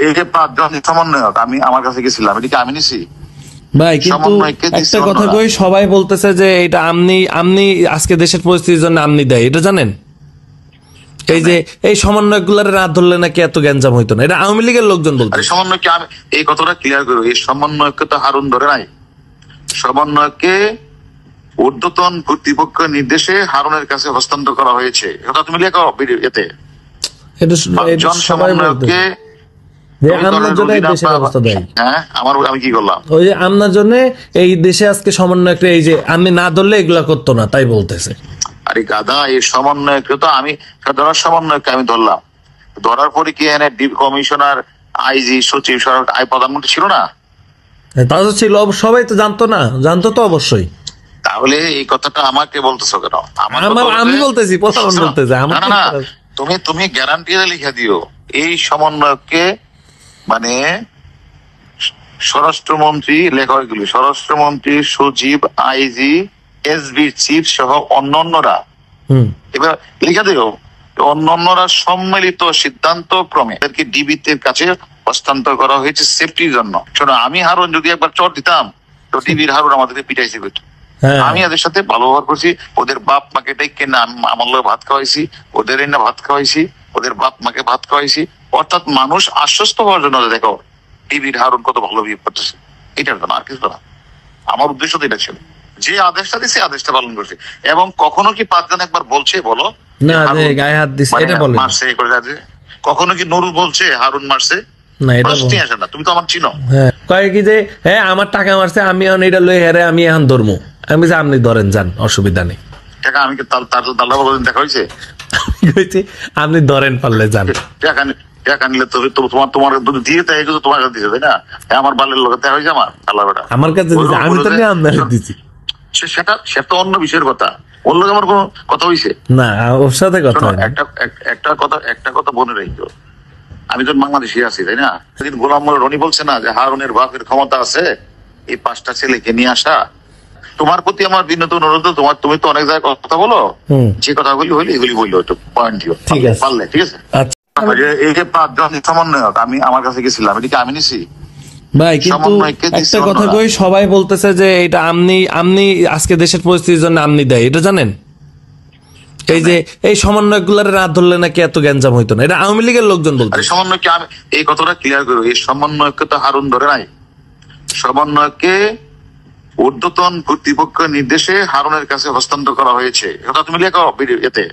এই যে 5 জন সমন্বয়ক আমি আমার কাছে গেছিলাম, এটা কি আমি নিছি? ভাই কিন্তু একটা কথা কই, সবাই বলতেছে যে এটা আমনি আজকে দেশের পরিস্থিতির জন্য আমনি দেয়, এটা জানেন? এই যে এই সমন্বয়ক গুলার রাত ধরলে নাকি এত গ্যাঞ্জাম হইতো না, এটা আওয়ামী লীগের লোকজন বলতো। সমন্বয়কে আমি এই কথাটা ক্লিয়ার করবো, এই সমন্বয়কে তো হারুন ধরে নাই। সমন্বয়কে ঊর্ধ্বতন কর্তৃপক্ষের নির্দেশে হারুনের কাছে হস্তান্তর করা হয়েছে, এটা তুমি লেখো এতে। সমন্বয়কে আমি কি করলাম, ওই যে আপনার জন্য এই দেশে আজকে সমন্বয়করা এই যে আমি না ধরলে এগুলা করতো না তাই বলতেছে। আরে গাধা, এই সমন্বয়কে তো আমি ধরার সমন্বয়কে আমি ধরলাম, ধরার পরে কি এনে কমিশনার, আইজি, সচিব, প্রধানমন্ত্রী ছিল না? তা তো ছিল, সবাই তো জানতো না, জানতো তো অবশ্যই। তাহলে এই কথাটা আমাকে বলতেছো কেন? আমি বলতেছি, তুমি গ্যারান্টি লিখে দিও এই সমন্বয়কে, মানে স্বরাষ্ট্রমন্ত্রী, লেখাগুলি স্বরাষ্ট্রমন্ত্রী, সচিব, আইজি, এসবি চিফ সহ অন্যান্যরা, এবার লিখে দিও অন্যান্যরা সম্মিলিত সিদ্ধান্ত ক্রমে ডিবির কাছে হস্তান্তর করা হয়েছে সেফটির জন্য। শোনো, আমি হারুন যদি একবার চট দিতাম তো ডিবির হারুন আমাদেরকে পিটাইছে। আমি এদের সাথে ভালো ব্যবহার করছি, ওদের বাপ মাকে ডেকে না আমার লোক ভাত খাওয়াইছি, ওদের না ভাত খাওয়াইছি, ওদের বাপ মাকে ভাত খাওয়াইছি। অর্থাৎ মানুষ আশ্বস্ত হওয়ার জন্য দেখো ডিবির হারুন কত ভালো বিহেভ করতেছে, এটার জন্য, আর কিছু না। আমার উদ্দেশ্য তো এটা ছিল, যে আদেশটা দিচ্ছে আদেশটা পালন করছে। এবং কখনো কি 5 জন একবার বলছে বলো গায়ে হাত দিছে এটা বলে মারছে করে যাচ্ছে? কখনো কি নুরুল বলছে হারুন মারছে? না, এটা আসে না, তুমি তো আমার চিনো। কয় কি যে হ্যাঁ আমার টাকা মারছে, আমি এখন এটা লই হেরে আমি এখন ধরমু। আমি যে আপনি ধরেন যান, অসুবিধা নেই। টাকা আমি তার দেখা হয়েছে, আপনি ধরেন পারলে যান। টাকা নিলে তো তোমার দিয়ে তাই তোমার কাছে দিছে, তাই না? আমার বালের লোক দেখা হয়েছে, আমার আমার কাছে আমি তো দিচ্ছি, সেটা অন্য বিষয়ের কথা। ওর লোক আমার কোনো কথা হয়েছে না, ওর সাথে কথা একটা কথা মনে রাখো, আমি তো বাংলাদেশে আছি, তাই না? সেদিন গোলাম মোল্লা রনি বলছে না যে হারুনের বাপের ক্ষমতা আছে এই 5টা ছেলেকে নিয়ে আসা। তোমার প্রতি আমার বিনীত অনুরোধ, তুমি তো অনেক জায়গায় কথা বলো, যে কথাগুলি হইলে এগুলি বললো, একটু পয়েন্ট দিও পারলে, ঠিক আছে? এই যে 5 জন সমন্বয়ক আমি আমার কাছে গেছিলাম, এটা কি আমি নিছি? ভাই কিন্তু একটা কথা কই, সবাই বলতেছে যে এটা আমনি আজকে দেশের পরিস্থিতির জন্য আমনি দেয়, এটা জানেন? এই যে এই সমন্বয়ক গুলার রাত ধরলে নাকি এত গ্যাঞ্জাম হইতো না, এটা আওয়ামী লীগের লোকজন বলতো। সমন্বয়কে আমি এই কথাটা ক্লিয়ার করবো, এই সমন্বয়কে তো হারুন ধরে নাই। সমন্বয়কে ঊর্ধ্বতন কর্তৃপক্ষের নির্দেশে হারুনের কাছে হস্তান্তর করা হয়েছে, এটা তুমি লেখো এতে।